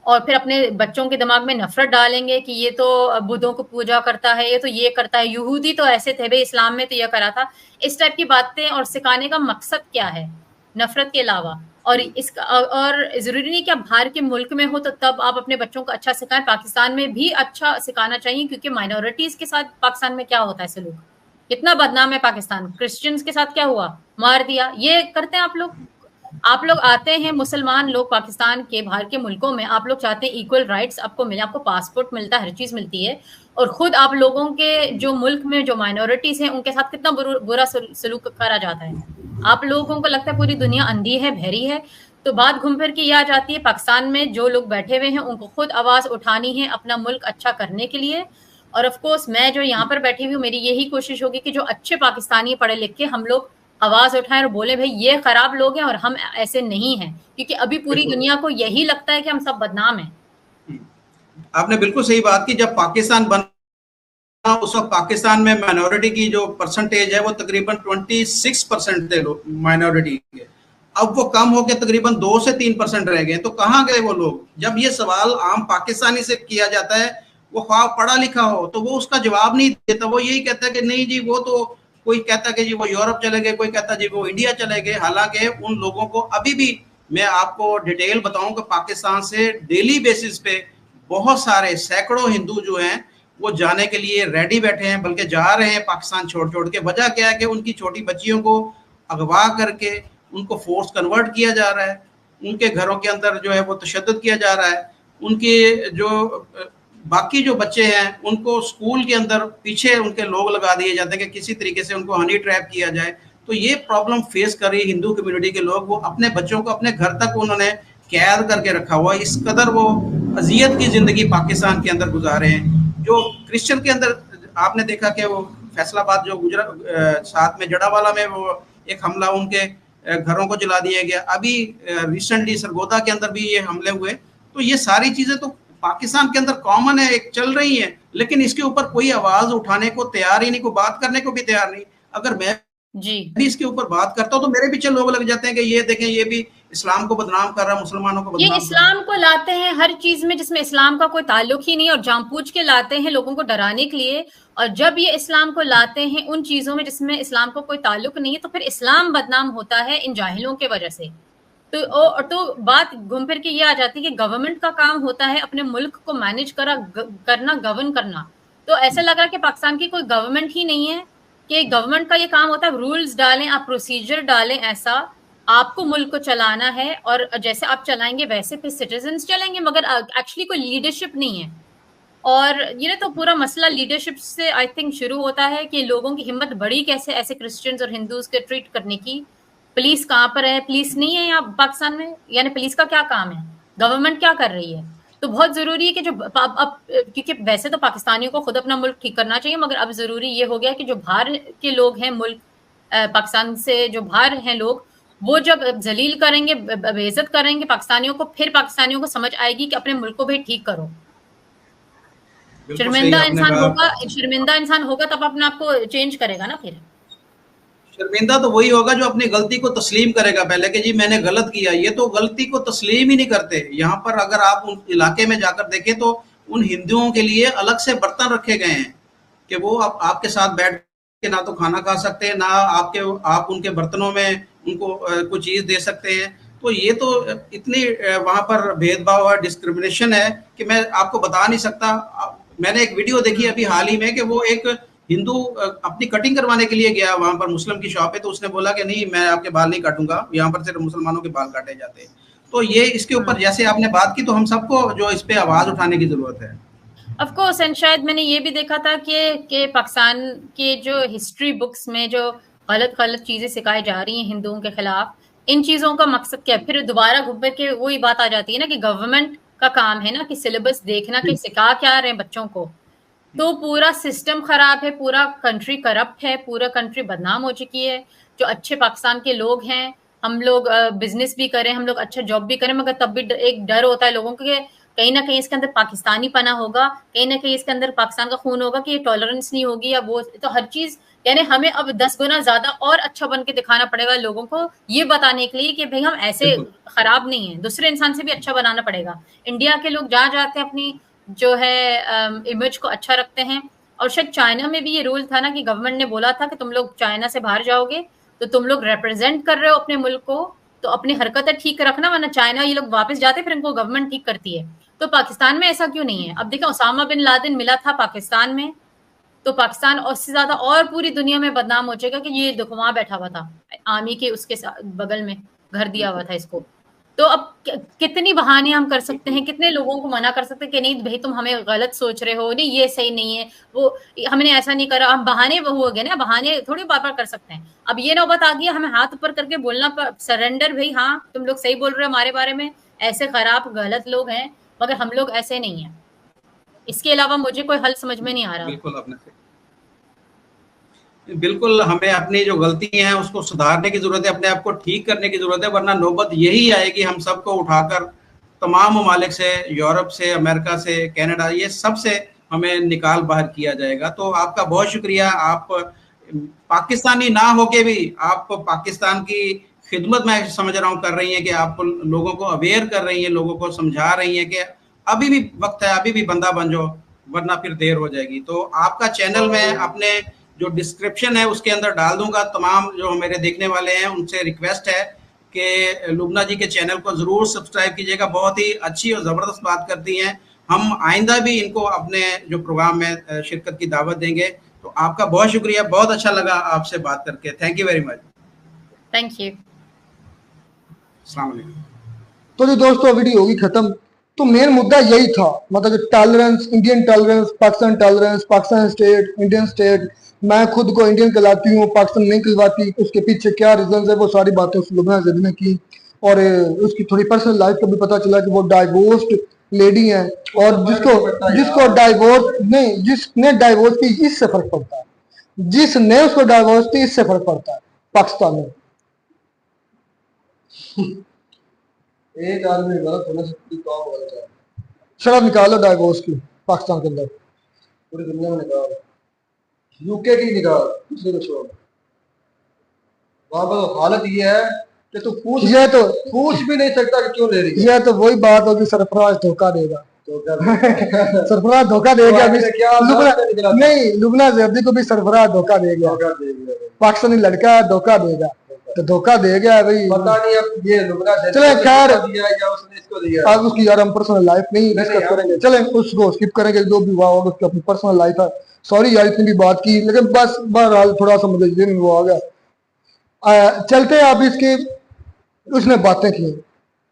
और फिर अपने बच्चों के दिमाग में नफरत डालेंगे कि ये तो बुद्धों को पूजा करता है, ये तो ये करता है, यहूदी तो ऐसे थे भाई, इस्लाम में तो ये करा था। इस टाइप की बातें और सिखाने का मकसद क्या है नफरत के अलावा? और इसका, और जरूरी नहीं कि आप बाहर के मुल्क में हो तो तब आप अपने बच्चों को अच्छा सिखाएं, पाकिस्तान में भी अच्छा सिखाना चाहिए, क्योंकि माइनॉरिटीज के साथ पाकिस्तान में क्या होता है सलूक, कितना बदनाम है पाकिस्तान। क्रिश्चियंस के साथ क्या हुआ, मार दिया, ये करते हैं आप लोग। आप लोग आते हैं, मुसलमान लोग पाकिस्तान के बाहर के मुल्कों में, आप लोग चाहते हैं इक्वल राइट्स आपको मिले, आपको पासपोर्ट मिलता है, हर चीज मिलती है, और खुद आप लोगों के जो मुल्क में जो माइनॉरिटीज हैं उनके साथ कितना बुरा सलूक करा जाता है। आप लोगों को लगता है पूरी दुनिया अंधी है, बहरी है। तो बात घूम फिर के ये आ जाती है, पाकिस्तान में जो लोग बैठे हुए हैं उनको खुद आवाज उठानी है अपना मुल्क अच्छा करने के लिए। और ऑफ कोर्स मैं जो यहाँ पर बैठी हुई हूँ, मेरी यही कोशिश होगी कि जो अच्छे पाकिस्तानी पढ़े लिखे हम लोग आवाज उठाएं और बोले भाई ये खराब लोग हैं और हम ऐसे नहीं हैं, क्योंकि अभी पूरी बिल्कुल, दुनिया को यही लगता है कि हम सब बदनाम हैं। आपने बिल्कुल सही बात की। जब पाकिस्तान बना उस वक्त पाकिस्तान में माइनॉरिटी की जो परसेंटेज है वो तकरीबन 26% थे लोग माइनॉरिटी के। अब वो कम होकर तकरीबन 2 से 3% रह गए। तो कहाँ गए वो लोग? जब ये सवाल आम पाकिस्तानी से किया जाता है, वो ख्वाह पढ़ा लिखा हो, तो वो उसका जवाब नहीं देता। वो यही कहता है कि नहीं जी, वो तो, कोई कहता है कि जी वो यूरोप चले गए, कोई कहता है जी वो इंडिया चले गए। हालांकि उन लोगों को अभी भी, मैं आपको डिटेल बताऊं कि पाकिस्तान से डेली बेसिस पे बहुत सारे सैकड़ों हिंदू जो हैं वो जाने के लिए रेडी बैठे हैं, बल्कि जा रहे हैं पाकिस्तान छोड़ छोड़ के। वजह क्या है कि उनकी छोटी बच्चियों को अगवा करके उनको फोर्स कन्वर्ट किया जा रहा है, उनके घरों के अंदर जो है वो तशद्दुद किया जा रहा है। उनके जो बाकी जो बच्चे हैं उनको स्कूल के अंदर पीछे उनके लोग लगा दिए जाते हैं कि किसी तरीके से उनको हनी ट्रैप किया जाए। तो ये प्रॉब्लम फेस कर रही है हिंदू कम्युनिटी के लोग। वो अपने बच्चों को अपने घर तक उन्होंने कैद करके रखा हुआ, इस कदर वो अजियत की जिंदगी पाकिस्तान के अंदर गुजारे हैं। जो क्रिश्चियन के अंदर आपने देखा कि वो फैसलाबाद जो गुजरात साथ में जड़ावाला में वो एक हमला, उनके घरों को जला दिया गया। अभी रिसेंटली सरगोदा के अंदर भी ये हमले हुए। तो ये सारी चीजें तो पाकिस्तान के अंदर कॉमन है, एक चल रही है, लेकिन इसके ऊपर कोई आवाज उठाने को तैयार ही नहीं, कोई बात करने को भी तैयार नहीं। अगर मैं जी, भी इसके ऊपर बात करता हूँ तो मेरे पीछे लोग लग जाते हैं कि ये देखें, ये भी इस्लाम को बदनाम कर रहा है, मुसलमानों को ये बदनाम कर रहा है। इस्लाम को लाते हैं हर चीज में जिसमें इस्लाम का कोई ताल्लुक ही नहीं, और जानबूझ के लाते हैं लोगों को डराने के लिए। और जब ये इस्लाम को लाते हैं उन चीजों में जिसमें इस्लाम को कोई ताल्लुक नहीं है, तो फिर इस्लाम बदनाम होता है इन जाहिलों के वजह से। तो बात घूम फिर के ये आ जाती है कि गवर्नमेंट का काम होता है अपने मुल्क को मैनेज करना, गवर्न करना। तो ऐसा लग रहा है कि पाकिस्तान की कोई गवर्नमेंट ही नहीं है, कि गवर्नमेंट का ये काम होता है रूल्स डालें, आप प्रोसीजर डालें, ऐसा आपको मुल्क को चलाना है और जैसे आप चलाएंगे वैसे फिर सिटीजन्स चलेंगे, मगर एक्चुअली कोई लीडरशिप नहीं है। और ये तो पूरा मसला लीडरशिप से आई थिंक शुरू होता है कि लोगों की हिम्मत बढ़ी कैसे ऐसे क्रिश्चियंस और हिंदूज के ट्रीट करने की। पुलिस कहाँ पर है? पुलिस नहीं है यहाँ पाकिस्तान में, यानी पुलिस का क्या काम है? गवर्नमेंट क्या कर रही है? तो बहुत जरूरी है कि जो अब क्योंकि वैसे तो पाकिस्तानियों को खुद अपना मुल्क ठीक करना चाहिए, मगर अब जरूरी ये हो गया कि जो बाहर के लोग हैं, मुल्क पाकिस्तान से जो बाहर हैं लोग, वो जब जलील करेंगे, बेइज्जत करेंगे पाकिस्तानियों को, फिर पाकिस्तानियों को समझ आएगी कि अपने मुल्क को भी ठीक करो। शर्मिंदा इंसान होगा तब अपने आप को चेंज करेगा ना। फिर शर्मिंदा तो वही होगा जो अपनी गलती को तस्लीम करेगा पहले कि जी मैंने गलत किया। ये तो गलती को तस्लीम ही नहीं करते। यहाँ पर अगर आप उन इलाके में जाकर देखें तो उन हिंदुओं के लिए अलग से बर्तन रखे गए हैं कि वो आपके साथ बैठ के ना तो खाना खा सकते हैं, ना आप उनके बर्तनों में उनको कुछ चीज दे सकते हैं। तो ये तो इतनी वहां पर भेदभाव और डिस्क्रिमिनेशन है कि मैं आपको बता नहीं सकता। मैंने एक वीडियो देखी अभी हाल ही में कि वो एक हिंदू अपनी कटिंग करवाने के लिए गया वहां पर मुस्लिम की शॉप है, तो उसने बोला कि नहीं मैं आपके बाल नहीं काटूंगा, यहाँ पर सिर्फ मुसलमानों के बाल काटे जाते हैं। तो ये इसके ऊपर जैसे आपने बात की तो हम सबको जो इस पे आवाज उठाने की जरूरत है। ऑफ कोर्स, एंड शायद मैंने ये भी देखा था कि पाकिस्तान के जो हिस्ट्री बुक्स में जो गलत चीजें सिखाई जा रही हैं हिंदुओं के खिलाफ, इन चीजों का मकसद क्या है? फिर दोबारा घूम के वही बात आ जाती है ना कि गवर्नमेंट का काम है ना कि सिलेबस देखना कि सिखा क्या रहे हैं बच्चों को। तो पूरा सिस्टम खराब है, पूरा कंट्री करप्ट है, पूरा कंट्री बदनाम हो चुकी है। जो अच्छे पाकिस्तान के लोग हैं, हम लोग बिजनेस भी करें, हम लोग अच्छा जॉब भी करें, मगर तब भी एक डर होता है लोगों को कि कहीं ना कहीं इसके अंदर पाकिस्तानी पना होगा, कहीं ना कहीं इसके अंदर पाकिस्तान का खून होगा, कि ये टॉलरेंस नहीं होगी या वो। तो हर चीज यानी हमें अब 10 गुना ज्यादा और अच्छा बन के दिखाना पड़ेगा लोगों को, ये बताने के लिए कि भाई हम ऐसे खराब नहीं है, दूसरे इंसान से भी अच्छा बनाना पड़ेगा। इंडिया के लोग जहाँ जाते हैं अपनी जो है इमेज को अच्छा रखते हैं। और शायद चाइना में भी ये रूल था ना कि गवर्नमेंट ने बोला था कि तुम लोग चाइना से बाहर जाओगे तो तुम लोग रिप्रेजेंट कर रहे हो अपने मुल्क को, तो अपनी हरकतें ठीक रखना, वरना चाइना ये लोग वापस जाते फिर इनको गवर्नमेंट ठीक करती है। तो पाकिस्तान में ऐसा क्यों नहीं है? अब देखो उसामा बिन लादेन मिला था पाकिस्तान में, तो पाकिस्तान और से ज्यादा और पूरी दुनिया में बदनाम हो जाएगा कि ये देखो वहां बैठा हुआ था, आर्मी के उसके बगल में घर दिया हुआ था इसको। तो अब कितनी बहाने हम कर सकते हैं, कितने लोगों को मना कर सकते हैं कि नहीं भाई तुम हमें गलत सोच रहे हो, नहीं ये सही नहीं है, वो हमने ऐसा नहीं करा। हम बहाने हो गए ना, बहाने थोड़ी बार बार कर सकते हैं। अब ये नौबत आ गई हमें हाथ ऊपर करके बोलना सरेंडर, भाई हाँ तुम लोग सही बोल रहे हो हमारे बारे में, ऐसे खराब गलत लोग हैं, मगर हम लोग ऐसे नहीं है। इसके अलावा मुझे कोई हल समझ में नहीं आ रहा। बिल्कुल हमें अपनी जो गलती है उसको सुधारने की जरूरत है, अपने आप को ठीक करने की जरूरत है, वरना नौबत यही आएगी हम सबको उठाकर तमाम ममालिक से, यूरोप से, अमेरिका से, कनाडा, ये सब से हमें निकाल बाहर किया जाएगा। तो आपका बहुत शुक्रिया। आप पाकिस्तानी ना होके भी आप पाकिस्तान की खिदमत मैं समझ रहा हूँ कर रही हैं कि आप लोगों को अवेयर कर रही हैं, लोगों को समझा रही हैं कि अभी भी वक्त है, अभी भी बंदा बन जाओ वरना फिर देर हो जाएगी। तो आपका चैनल में अपने जो डिस्क्रिप्शन है उसके अंदर डाल दूंगा। तमाम जो मेरे देखने वाले हैं उनसे रिक्वेस्ट है कि लुबना जी के चैनल को जरूर सब्सक्राइब कीजिएगा। बहुत ही अच्छी और ज़बरदस्त बात करती हैं। हम आइंदा भी इनको अपने जो प्रोग्राम में शिरकत की दावत देंगे। तो आपका बहुत शुक्रिया, बहुत अच्छा लगा आपसे बात करके। Thank you very much. Thank you. अस्सलाम वालेकुम। तो जी दोस्तों वीडियो होगी खत्म। तो मेन मुद्दा यही था, मतलब tolerance, Indian tolerance, Pakistan state, Indian state. मैं खुद को इंडियन कहलाती हूँ, पाकिस्तान नहीं कहलाती, उसके पीछे क्या रीजन है वो सारी बातें उस लुबना ज़ैदी ने की। और उसकी थोड़ी पर्सनल लाइफ का भी पता चला कि वो डाइवोर्स्ड लेडी है, और जिसको डाइवोर्स नहीं, जिसने डाइवोर्स की इससे फर्क पड़ता है, जिसने उसको डाइवोर्स की इससे फर्क पड़ता है पाकिस्तान में। एक आदमी गलत होने से शराब निकालो डाइवोर्स की पाकिस्तान के अंदर, पूरी दुनिया में निकाल, यूके की निकाल, दूसरे को छोड़। वहां पर हालत ये है कि तू पूछ भी नहीं सकता कि क्यों ले रही है। ये तो वही बात होगी, सरफराज धोखा देगा। सरफराज धोखा देगा अभी नहीं, लुबना ज़ैदी को भी सरफराज धोखा देगा, पाकिस्तानी लड़का धोखा देगा। तो धोखा दे गया है भाई। पता नहीं अब ये लुबना चले खैर, दिया या उसने इसको दिया। आज उसकी यार हम पर्सनल लाइफ नहीं डिस्कस करेंगे, चले उसको स्किप करेंगे, जो भी हुआ होगा उसकी अपनी पर्सनल लाइफ है। सॉरी यार इतनी भी बात की, लेकिन बस बहरहाल थोड़ा सा मुझे दिन वो आ गया। चलते हैं आप इसके, उसने बातें की,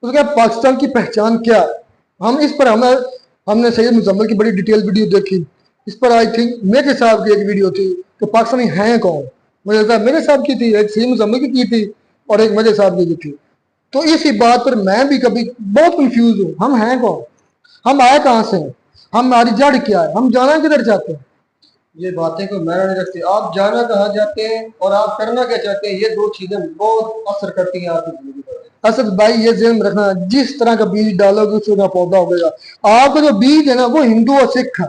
उसके पाकिस्तान की पहचान क्या है, हम इस पर हमने सैयद मुजम्मिल की बड़ी डिटेल वीडियो देखी। इस पर आई थिंक मेरे साहब की एक वीडियो थी कि पाकिस्तानी हैं कौन, मुझे लगता है मेरे साहब की थी, एक सैयद मुजम्मिल की थी और एक मेरे साहब की थी। तो इसी बात पर मैं भी कभी बहुत कंफ्यूज हूँ, हम हैं कौन, हम आए कहाँ से हैं, हमारी जड़ क्या है, हम जाना किधर चाहते हैं। ये बातें कोई मायने नहीं रखती। आप जाना कहाँ चाहते हैं और आप करना क्या चाहते हैं, ये दो चीजें बहुत असर करती हैं आपकी जिंदगी पर। असद भाई ये ज़हन में रखना, जिस तरह का बीज डालोगे उस तरह पौधा होगा। आपका जो बीज है ना वो हिंदू और सिख है।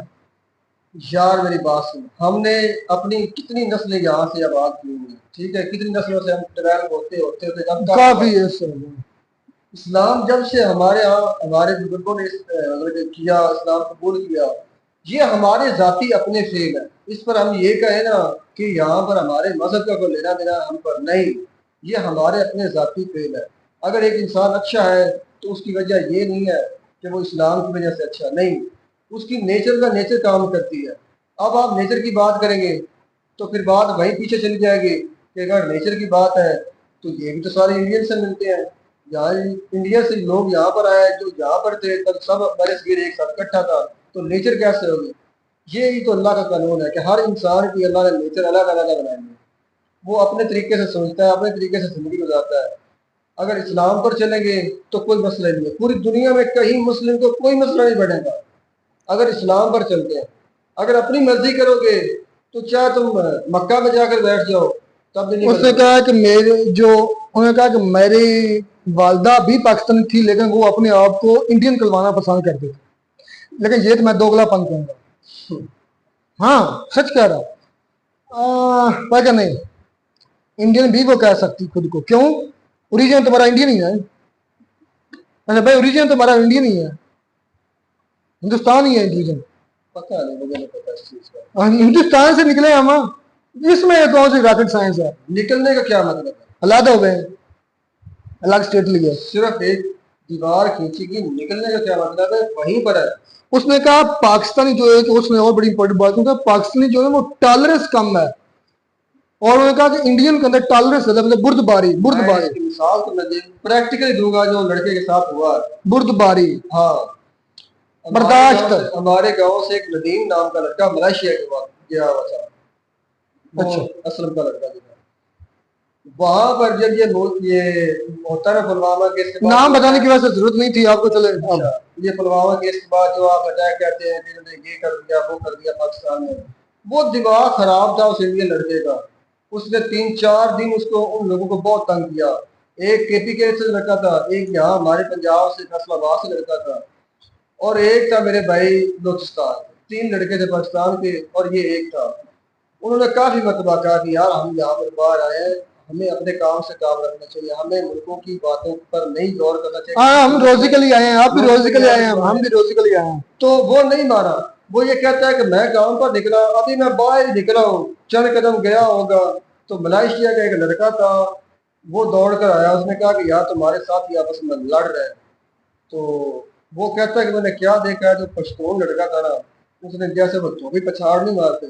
यार मेरी बात सुन, हमने अपनी कितनी नस्लें यहाँ से आबाद की हुई हैं, ठीक है, कितनी नस्लों से हम डेवलप होते होते होते अब काफी है इस इस्लाम जब से हमारे यहाँ हमारे बुजुर्गों ने किया, इस्लाम कबूल किया, ये हमारे जाति अपने फेल है। इस पर हम ये कहें ना कि यहाँ पर हमारे मजहब का कोई लेना देना हम पर नहीं, ये हमारे अपने जाति फेल है। अगर एक इंसान अच्छा है तो उसकी वजह ये नहीं है कि वो इस्लाम की वजह से अच्छा, नहीं, उसकी नेचर का नेचर काम करती है। अब आप नेचर की बात करेंगे तो फिर बात वहीं पीछे चली जाएगी कि अगर नेचर की बात है तो ये भी तो सारे इंडियन से मिलते हैं। यहाँ इंडिया से लोग यहाँ पर आए, जो यहाँ पर थे तब सब बरसगीर एक साथ इकट्ठा था, तो नेचर कैसे होगी। ये ही तो अल्लाह का कानून है कि हर इंसान की अल्लाह ने नेचर अलग अलग बनाएंगे, वो अपने तरीके से सोचता है, अपने तरीके से जिंदगी गुजारता है। अगर इस्लाम पर चलेंगे तो कोई मसला नहीं है, पूरी दुनिया में कहीं मुस्लिम को कोई मसला नहीं बढ़ेगा। अगर इस्लाम पर चलते हैं, अगर अपनी मर्जी करोगे तो चाहे तुम मक्का में जाकर बैठ जाओ तब भी नहीं। उसने कहा कि उन्होंने कहा कि मेरी वालदा भी पाकिस्तानी थी लेकिन वो अपने आप को इंडियन कहलवाना पसंद करती थी, लेकिन ये तो मैं दोगलापन कहूंगा। हाँ सच कह रहा पर क्या नहीं, इंडियन भी वो कह सकती खुद को, क्यों, ओरिजिन तुम्हारा इंडियन ही है। अच्छा भाई ओरिजिन तुम्हारा इंडियन ही है, हिंदुस्तान ही है ओरिजिन। पता नहीं, मुझे नहीं पता इस चीज का। हिंदुस्तान से निकले हम, इसमें कौन सी रॉकेट साइंस है। निकलने का क्या मतलब है, अलग हो गए, अलग स्टेट लिए, सिर्फ एक दीवार खींचेगी, निकलने का क्या मतलब है, वहीं पर है। उसने कहा पाकिस्तानी जो है, उसने और बड़ी इंपॉर्टेंट बात कहा, पाकिस्तानी जो है वो टॉलरेंस कम है, और उन्होंने कहा कि इंडियन के अंदर टॉलरेंस है, मतलब बुर्दबारी की मिसाल तो मैं प्रैक्टिकली दूंगा जो लड़के के साथ हुआ है। बुर्दबारी, हाँ, बर्दाश्त। हमारे गांव से एक नदीम नाम का लड़का मलेशिया के बाद गया हुआ था, अच्छा असलम का लड़का जो है, वहां पर जब ये होता है पुलवामा केस के बाद, नाम बताने की वजह से जरूरत नहीं थी आपको, चले ये पुलवामा केस के बाद जो आप अटैक कहते हैं कि इन्होंने ये कर दिया वो कर दिया पाकिस्तान में, वो दिमाग खराब था उस इंडियन लड़के का। उसने 3-4 दिन उसको उन लोगों को बहुत तंग किया। एक KPK से लड़का था, एक यहाँ हमारे पंजाब से फैसलाबाद से लड़का था, और एक था मेरे भाई बलूचिस्तान। 3 लड़के थे पाकिस्तान के और ये एक था। उन्होंने काफी मरतबा कहा कि यार हम यहाँ पर बाहर आए हैं, हमें अपने काम से काम रखना चाहिए, हमें मुल्कों की बातों पर नहीं गौर करना चाहिए। हाँ हम रोजी के लिए आए हैं, आप भी रोजी के लिए आए हैं, हम भी रोजी के लिए आए हैं। तो वो नहीं माना, वो ये कहता है कि मैं काम पर निकला, अभी मैं बाहर निकला हूँ, चंद कदम गया होगा तो मलेशिया का एक लड़का था, वो दौड़ कर आया, उसने कहा कि यार तुम्हारे साथ ही आपस में लड़ रहे हैं। तो वो कहता है कि मैंने क्या देखा है, जो पश्तून लड़का था ना, उसने जैसे वो धोबी पछाड़ नहीं मारते,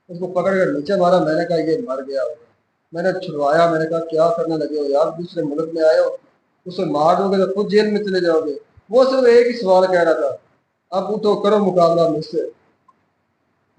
उसको पकड़ कर नीचे मारा। मैंने कहा ये मर गया होगा, मैंने छुड़वाया, मैंने कहा क्या करने लगे हो यार, दूसरे मुल्क में आए हो, उसे मार दोगे तो खुद जेल में चले जाओगे। वो सिर्फ एक ही सवाल कह रहा था, अब तो करो मुकाबला मुझसे।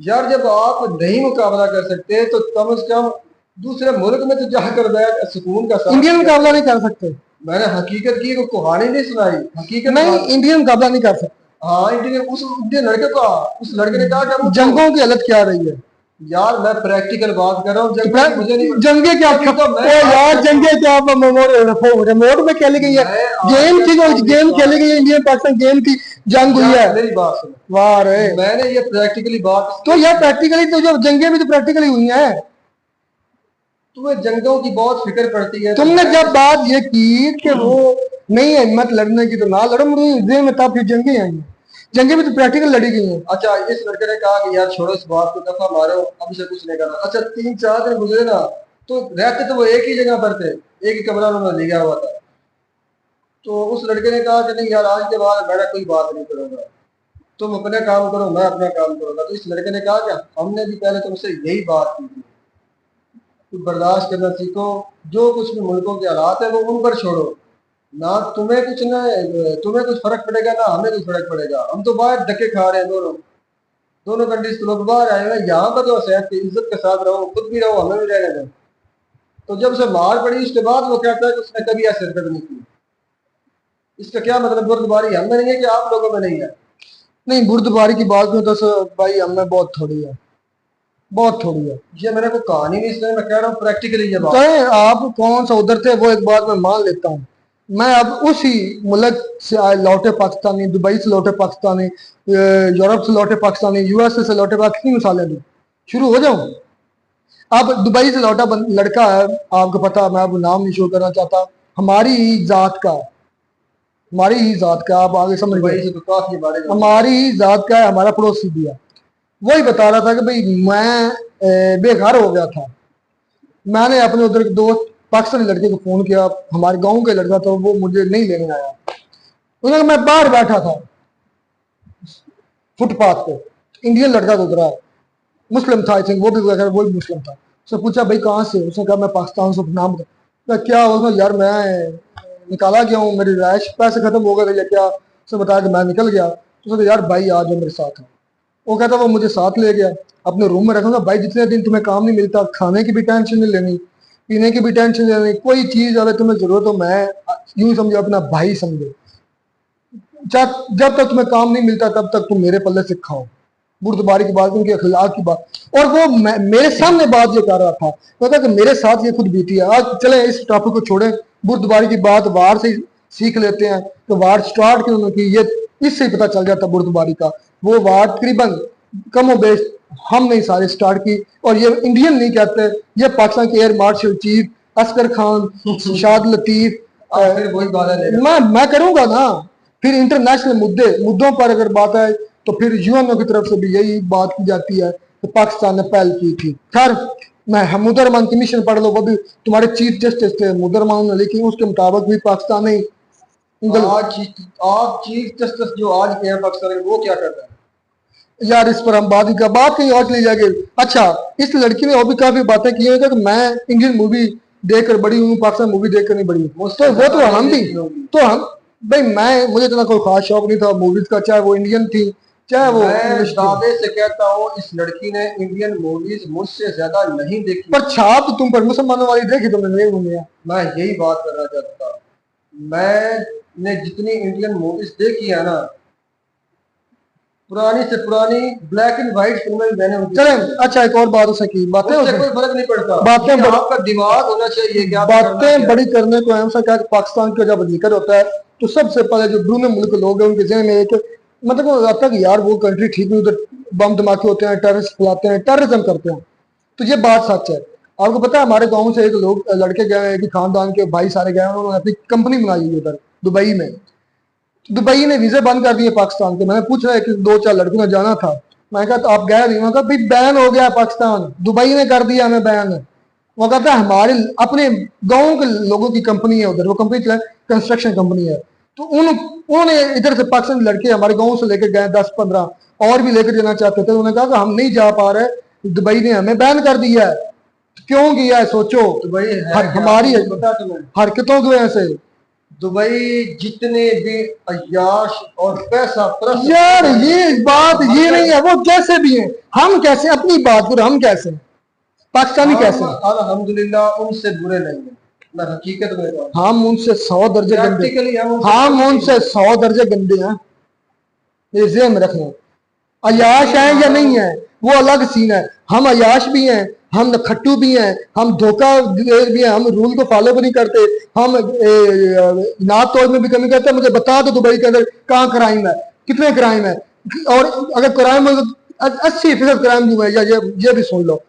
यार जब आप नहीं मुकाबला कर सकते तो कम से कम दूसरे मुल्क में तो जाकर बैठ सुकून का साथ। इंडियन मुकाबला नहीं कर सकते, मैंने हकीकत की, कहानी नहीं सुनाई, हकीकत नहीं इंडियन मुकाबला नहीं कर सकते। हाँ इंडियन, उस लड़के का, उस लड़के ने कहा कि जंगों की हालत क्या रही है यार, मैं प्रैक्टिकल बात कर रहा हूँ। मुझे नहीं, जंगे क्या यार, जंगे क्या रिमोट में खेली गई है, गेम थी, गेम खेली गई है, इंडियन पाकिस्तान गेम की जंग हुई है। मेरी बात सुनो, वाह रे, मैंने ये प्रैक्टिकली बात, तो यार प्रैक्टिकली तो जो जंगे भी तो प्रैक्टिकली हुई है। तुम्हें जंगों की बहुत फिक्र पड़ती है। तुमने जब बात ये की कि वो नहीं है हिम्मत लड़ने की तो ना लड़ो, मुझे में तब फिर जंगे आई, जंगे भी तो प्रैक्टिकल लड़ी गई है। अच्छा, इस लड़के ने कहा कि यार छोड़ो इस बात को, दफा मारो, अब से कुछ नहीं करना। अच्छा 3-4 दिन गुजरे ना, तो रहते तो वो एक ही जगह पर थे, एक ही कमरा उन्होंने लिया हुआ था। तो उस लड़के ने कहा कि नहीं यार, आज के बाद मैं कोई बात नहीं करूंगा, तुम अपने काम करो, मैं अपना काम करूंगा। तो इस लड़के ने कहा कि हमने भी पहले तुमसे यही बात की थी, तुम बर्दाश्त करना सीखो, जो कुछ भी मुल्कों के हालात है वो उन पर छोड़ो, ना तुम्हें कुछ फर्क पड़ेगा, ना हमें कुछ फर्क पड़ेगा। हम तो बाहर धक्के खा रहे हैं, दोनों कंट्रीज के लोग बाहर आए हुए हैं, यहाँ पर जो सेहत की इज्जत के साथ रहो, खुद भी रहो, हमें भी रहने दो। तो जब उसे मार पड़ी उसके बाद वो कहता है कि उसने कभी ऐसे हरकत नहीं की। इसका क्या मतलब बुर्दबारी हम में नहीं है कि आप लोगों में नहीं है? नहीं, बुर्दबारी की बात में तो सर भाई हमें बहुत थोड़ी है, बहुत थोड़ी है। ये मैंने कोई कहानी नहीं, इसलिए मैं कह रहा हूँ प्रैक्टिकली ये बात। चाहे आप कौन सा उधर थे वो एक बात मैं मान लेता हूँ, मैं अब उसी मुल्क से आए लौटे पाकिस्तानी, दुबई से लौटे पाकिस्तानी, यूरोप से लौटे पाकिस्तानी, यूएसए से लौटे पाकिस्तानी मिसालें दूँ, शुरू हो जाऊँ। अब दुबई से लौटा लड़का है, आपको पता, मैं अब नाम नहीं शो करना चाहता, हमारी ही जात का, हमारी ही जात का, आप आगे समझ दुबई गए, से तो काफी बारे में हमारी ही जात का है, हमारा पड़ोसी भी है। वही बता रहा था कि भाई मैं बेघर हो गया था, मैंने अपने उधर के दोस्त पाकिस्तानी लड़के को फोन किया, हमारे गांव का लड़का था, वो मुझे नहीं लेने आया। उन्होंने, मैं बाहर बैठा था फुटपाथ पे, इंडियन लड़का तो उधर मुस्लिम था, आई थिंक वो भी मुस्लिम था। उसने पूछा भाई कहाँ से? उसने कहा मैं पाकिस्तान से। नाम बता। क्या होगा यार, मैं निकाला गया हूँ, मेरी रैश पैसे खत्म हो गए थे या क्या? उसने बताया कि मैं निकल गया। तो उसने कहा यार भाई आ जाओ मेरे साथ। वो कहता वो मुझे साथ ले गया, अपने रूम में रखूंगा भाई, जितने दिन तुम्हें काम नहीं मिलता, खाने की भी टेंशन नहीं लेनी, पीने की भी टेंशन नहीं लेनी, कोई चीज अगर तुम्हें जरूरत हो, मैं यूं समझो अपना भाई समझो, जब तक तुम्हें काम नहीं मिलता तब तक तुम मेरे पल्ले से खाओ। बुर्दबारी की बात, उनके अखलाक की बात। और वो मेरे सामने बात ये कर रहा था, कहता कि मेरे साथ ये खुद बीती है। आज चले इस टॉपिक को छोड़ें, बुर्दबारी की बात वार से सीख लेते हैं। तो वार स्टार्ट क्यों की, ये इससे ही पता चल जाता बुर्दबारी का। वो वार तकरीबन कम बेश हमने सारे स्टार्ट की, और ये इंडियन नहीं कहते, ये पाकिस्तान के air marshal chief Asghar Khan, Shad Latif, फिर वही बात है। मैं करूंगा ना। फिर इंटरनेशनल मुद्दों पर अगर बात आए तो फिर यूएनओ की तरफ से भी यही बात की जाती है कि पाकिस्तान ने पहल की थी। खैर, मैं मुदरमान कमीशन पढ़ लो, वो भी तुम्हारे चीफ जस्टिस थे मुदरमान, लेकिन उसके मुताबिक भी पाकिस्तान ने आज चीफ जस्टिस जो आज के हैं पाकिस्तान के, वो क्या करता है यार? इस पर हम बात कहीं और चली जाएगी। अच्छा, इस लड़की ने और भी काफी बातें की हैं कि मैं इंडियन मूवी देखकर बड़ी हूँ, पाकिस्तान मूवी देखकर नहीं बड़ी हूँ। तो वो तो हम भी, तो हम भाई, मुझे इतना कोई खास शौक नहीं था मूवीज का, चाहे वो इंडियन थी चाहे वो मैं दादे से कहता हूँ, इस लड़की ने इंडियन मूवीज मुझसे ज्यादा नहीं देखी। पर छाप तुम पर मुसलमानों वाली देखी तुमने नहीं घूमिया। मैं यही बात करना चाहता था, मैंने जितनी इंडियन मूवीज देखी है ना, पुरानी से पुरानी ब्लैक एंड व्हाइट फिल्में मैंने चले। अच्छा, एक और बात हो सकी, बातें उससे कोई फर्क नहीं पड़ता, बातें आपका दिमाग होना चाहिए कि आप बातें बड़ी करने को अहम सा क्या, पाकिस्तान का जब जिक्र होता है तो सबसे पहले जो ब्रूने मुल्क के लोग हैं उनके जहन में एक मतलब आता है कि यार वो कंट्री ठीक नहीं, उधर बम धमाके होते हैं, टेररिस्ट फैलाते हैं, टेररिज्म करते हैं। तो ये बात सच है। आपको पता है हमारे गांव से एक लड़के गए, एक खानदान के भाई सारे गए, उन्होंने अपनी कंपनी बनाई हुई उधर दुबई में। दुबई ने वीजे बंद कर दिए पाकिस्तान के। मैंने पूछ रहा है कि 2-4 लड़कों ने जाना था, मैं कहा तो आप गए नहीं? मैं कहा भाई बैन हो गया पाकिस्तान, दुबई ने कर दिया हमें बैन। वो कहता है हमारे अपने गाँव के लोगों की कंपनी है उधर, वो कंपनी कंस्ट्रक्शन कंपनी है। तो उन्होंने इधर से पाकिस्तानी लड़के हमारे गाँव से लेकर गए 10-15 और भी लेकर जाना चाहते थे। उन्होंने कहा कि हम नहीं जा पा रहे, दुबई ने हमें बैन कर दिया है। क्यों किया है सोचो, दुबई हमारी पता तुम्हें हरकतों की वजह से। दुबई जितने भी अय्याश और पैसा परस्त, यार ये बात ये नहीं है, वो कैसे भी हैं, हम कैसे अपनी बात करो, हम कैसे पाकिस्तानी कैसे? अल्हम्दुलिल्लाह उनसे बुरे नहीं है, मैं हकीकत में कहूं, हम उनसे 100 दर्जे गंदे, हम उनसे 100 दर्जे गंदे हैं, ये ज़हन में रखना। अयाश है या नहीं है वो अलग सीन है। हम अयाश भी हैं, हम खट्टू भी हैं, हम धोखा भी हैं, हम रूल को फॉलो भी नहीं करते, हम नात तोड़ में भी कमी करते हैं। मुझे बता दो दुबई के अंदर कहाँ क्राइम है, कितने क्राइम है, और अगर क्राइम 80% क्राइम हुआ है, या ये भी सुन लो,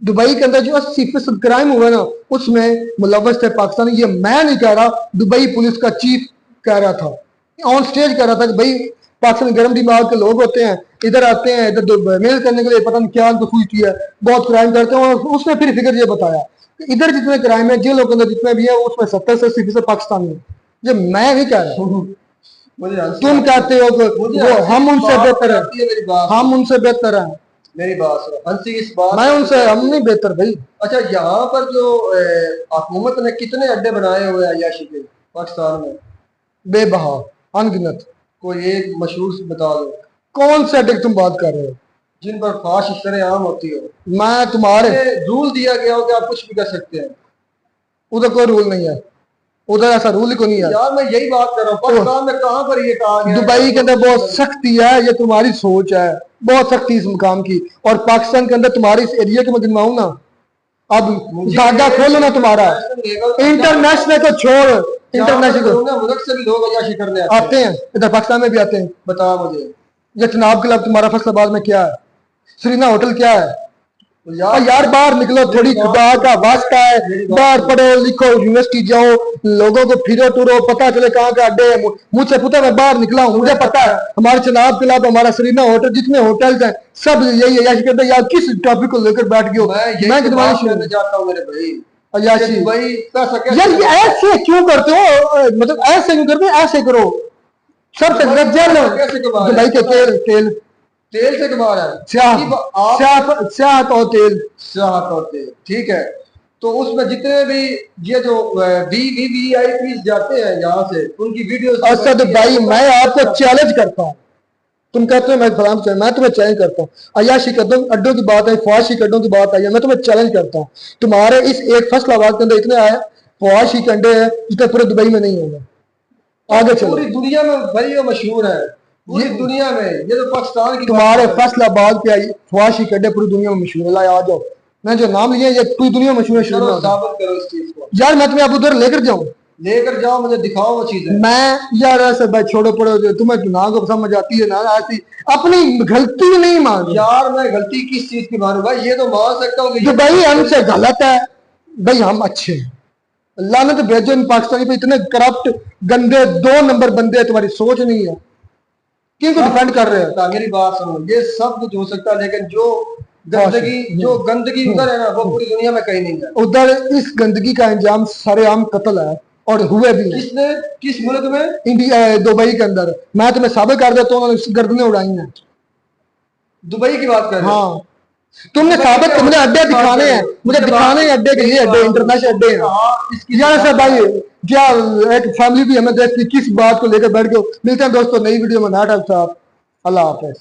दुबई के अंदर जो 80% क्राइम हुआ ना उसमें मुलव्वस थे पाकिस्तानी। ये मैं नहीं कह रहा, दुबई पुलिस का चीफ कह रहा था, ऑन स्टेज कह रहा था कि भाई पाकिस्तानी गर्म दिमाग के लोग होते हैं, इधर आते हैं, इधर मेल करने के लिए पता नहीं क्या तो हुई है, बहुत क्राइम करते हैं। और उसने फिर फिगर ये बताया कि इधर जितने क्राइम है जिन लोगों के जितने भी है उसमें 70 से 80% पाकिस्तानी है। ये मैं नहीं कह रहा, मुझे तुम कहते हो कि वो हम उनसे बेहतर है, मेरी बात हम उनसे बेहतर है। मेरी बात सुनो हंसी, इस बात मैं उनसे हम नहीं बेहतर भाई। अच्छा, यहाँ पर जो हुकूमत ने कितने अड्डे बनाए हुए हैं अय्याशी के पाकिस्तान में? बेबहा, अनगिनत। कोई एक मशहूर से बता दो कौन से अड्डे की तुम बात कर रहे हो जिन पर फाश इस तरह आम होती हो। मैं तुम्हारे रूल दिया गया हो कि आप कुछ भी कर सकते हैं। उधर कोई रूल नहीं है, उधर ऐसा रूल ही को नहीं है। यार मैं यही बात कर रहा हूँ, पाकिस्तान में कहाँ पर ये कहा गया है? दुबई के अंदर बहुत सख्ती है, ये तुम्हारी सोच है, बहुत सख्ती इस मुकाम की। और पाकिस्तान के अंदर तुम्हारे इस एरिया के मैं गिनवाऊं ना, अब धागा खोलो ना तुम्हारा। इंटरनेशनल को छोड़, इंटरनेशनल मुल्क से भी लोग अय्याशी करने आते हैं, इधर पाकिस्तान में भी आते हैं। बता मुझे, ये चुनाव के लिए तुम्हारा फैसलाबाद में क्या है, सरीना होटल क्या है? यार बाहर निकलो, थोड़ी खुदा का वास्ता है, बाहर पढ़ो लिखो, यूनिवर्सिटी जाओ, लोगों को फिरो टूरो, पता चले कहाँ का अड्डे है। मुझसे पूछा, मैं बाहर निकला हूँ, मुझे पता है हमारे चुनाव के अलावा हमारा सरीना होटल, जितने होटल्स हैं सब यही अय्याशी करते हैं। यार किस टॉपिक को लेकर बैठ गए हो? मैं करना चाहता हूँ मेरे भाई, अय्याशी दुबई यार ये ऐसे क्यों करते हो? मतलब ऐसे क्यों करते हो? ऐसे करो सबसे दुबई के तेल तेल से कमा रहा है, स्याह और तेल, सियाहत और तेल, ठीक है। तो उसमें जितने भी ये जो VVIP जाते हैं यहाँ से, उनकी वीडियो। असद भाई मैं आपको चैलेंज करता हूँ, तुम कहते हो मैं फलाम चाहिए, मैं तुम्हें चैलेंज करता हूँ। अय्याशी अड्डों की बात है, फवाशी अड्डों की बात आई है, मैं तुम्हें चैलेंज करता हूँ। तुम्हारे इस एक फैसलाबाद के अंदर इतने आए फवाशी के अड्डे हैं जितने पूरे दुबई में नहीं होंगे। आगे चलो, पूरी दुनिया में भाई ये मशहूर है, पूरी दुनिया में। ये तो पाकिस्तान की तुम्हारे फैसलाबाद के फवाशी के अड्डे पूरी दुनिया में मशहूर है। ला आ जाओ, मैं जो नाम लिया ये पूरी दुनिया में मशहूर है। साबित करो इस चीज को। यार मैं तुम्हें अब उधर लेकर जाऊँ, लेकर जाओ, मुझे दिखाओ वो चीजें। मैं यार ऐसे भाई छोड़ो पड़ो, तुम्हें ना को समझ आती है ना ऐसी, अपनी गलती नहीं मान। यार मैं गलती किस चीज की मानू भाई? ये तो मान सकता हूँ कि भाई हमसे गलत है, भाई हम अच्छे हैं। लानत भेजो इन पाकिस्तानी पे, इतने करप्ट गंदे 2 नंबर बंदे हैं, तुम्हारी सोच नहीं है, किनको डिफेंड कर रहे हो? मेरी बात सुनो, ये सब कुछ हो सकता है, लेकिन जो गंदगी उधर है ना, वो पूरी दुनिया में कहीं नहीं है। उधर इस गंदगी का अंजाम सरेआम कत्ल है और हुए भी हैं। किसने, किस मुल्क में? इंडिया, दुबई के अंदर। मैं तुम्हें साबित कर देता हूँ, उन्होंने गर्दनें उड़ाई हैं। दुबई की बात कर रहे हो? हाँ, तुमने साबित, मुझे अड्डे दिखाने हैं, मुझे दिखाने हैं अड्डे के लिए, अड्डे इंटरनेशनल अड्डे हैं। यार से भाई क्या एक फैमिली भी हमें देखती, किस बात को लेकर बैठ गए। मिलते हैं दोस्तों नई वीडियो में। नाटक साहब, अल्लाह हाफिज।